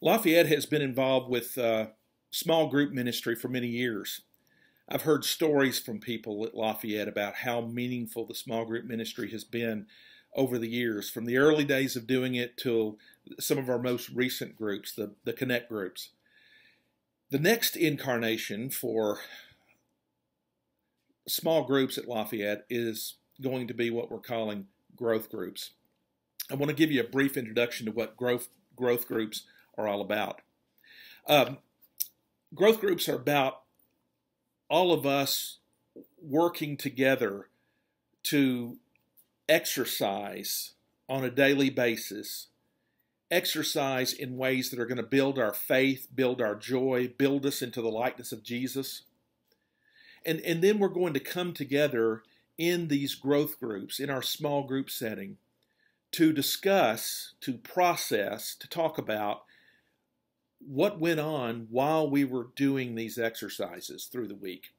Lafayette has been involved with small group ministry for many years. I've heard stories from people at Lafayette about how meaningful the small group ministry has been over the years, from the early days of doing it to some of our most recent groups, the Connect groups. The next incarnation for small groups at Lafayette is going to be what we're calling growth groups. I want to give you a brief introduction to what growth groups are all about. Growth groups are about all of us working together to exercise on a daily basis, exercise in ways that are going to build our faith, build our joy, build us into the likeness of Jesus. And then we're going to come together in these growth groups, in our small group setting, to discuss, to process, to talk about what went on while we were doing these exercises through the week.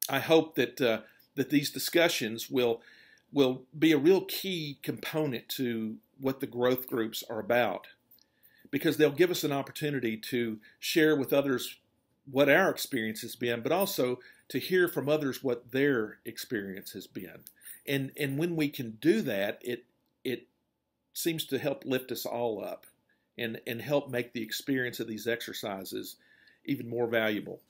I hope that these discussions will be a real key component to what the growth groups are about, because they'll give us an opportunity to share with others what our experience has been, but also to hear from others what their experience has been. And when we can do that, it seems to help lift us all up and help make the experience of these exercises even more valuable.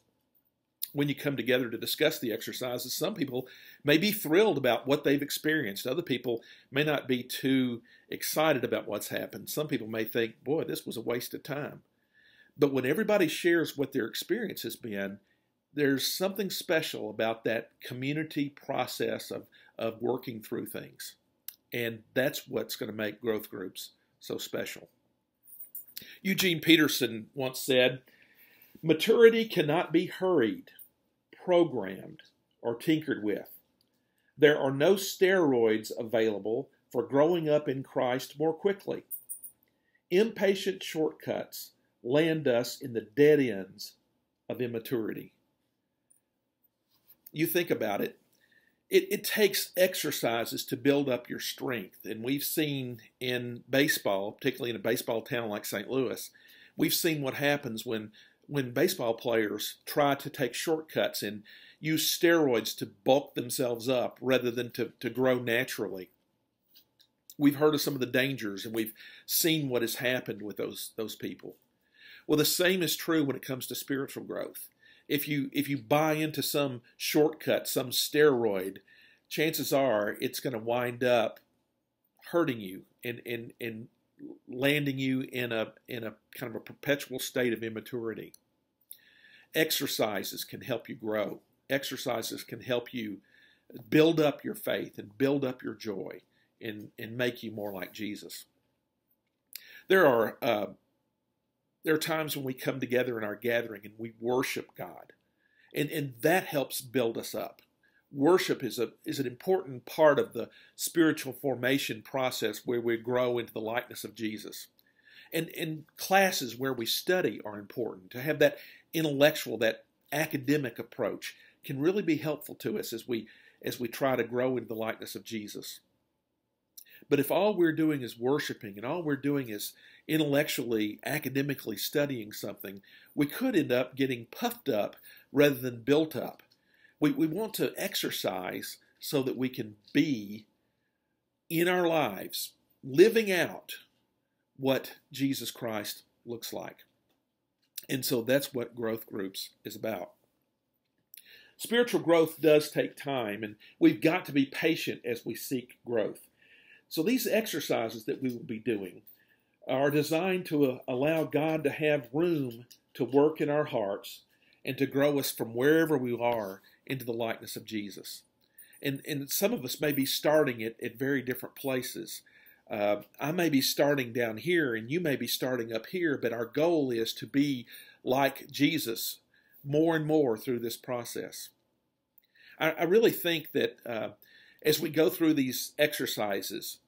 When you come together to discuss the exercises, some people may be thrilled about what they've experienced. Other people may not be too excited about what's happened. Some people may think, boy, this was a waste of time. But when everybody shares what their experience has been, there's something special about that community process of working through things. And that's what's going to make growth groups so special. Eugene Peterson once said, "Maturity cannot be hurried, programmed, or tinkered with. There are no steroids available for growing up in Christ more quickly. Impatient shortcuts land us in the dead ends of immaturity." You think about it. It takes exercises to build up your strength. And we've seen in baseball, particularly in a baseball town like St. Louis, we've seen what happens when baseball players try to take shortcuts and use steroids to bulk themselves up rather than to grow naturally. We've heard of some of the dangers, and we've seen what has happened with those people. Well, the same is true when it comes to spiritual growth. If you buy into some shortcut, some steroid, chances are it's going to wind up hurting you and landing you in a kind of a perpetual state of immaturity. Exercises can help you grow. Exercises can help you build up your faith and build up your joy and make you more like Jesus. There are times when we come together in our gathering and we worship God, and that helps build us up. Worship is an important part of the spiritual formation process where we grow into the likeness of Jesus. And classes where we study are important. To have that intellectual, that academic approach can really be helpful to us as we try to grow into the likeness of Jesus. But if all we're doing is worshiping and all we're doing is intellectually, academically studying something, we could end up getting puffed up rather than built up. We want to exercise so that we can be in our lives living out what Jesus Christ looks like. And so that's what growth groups is about. Spiritual growth does take time, and we've got to be patient as we seek growth. So these exercises that we will be doing are designed to allow God to have room to work in our hearts and to grow us from wherever we are into the likeness of Jesus. And some of us may be starting at very different places. I may be starting down here and you may be starting up here, but our goal is to be like Jesus more and more through this process. I really think that as we go through these exercises,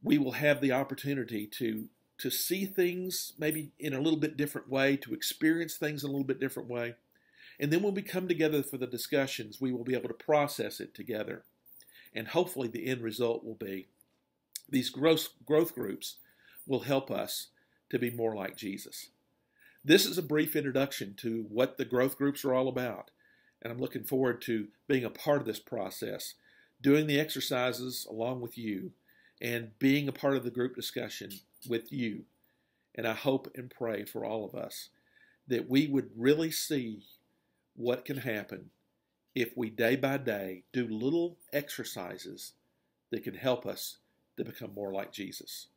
we will have the opportunity to see things maybe in a little bit different way, to experience things in a little bit different way. And then when we come together for the discussions, we will be able to process it together. And hopefully the end result will be these growth groups will help us to be more like Jesus. This is a brief introduction to what the growth groups are all about, and I'm looking forward to being a part of this process, doing the exercises along with you, and being a part of the group discussion with you. And I hope and pray for all of us that we would really see what can happen if we day by day do little exercises that can help us to become more like Jesus.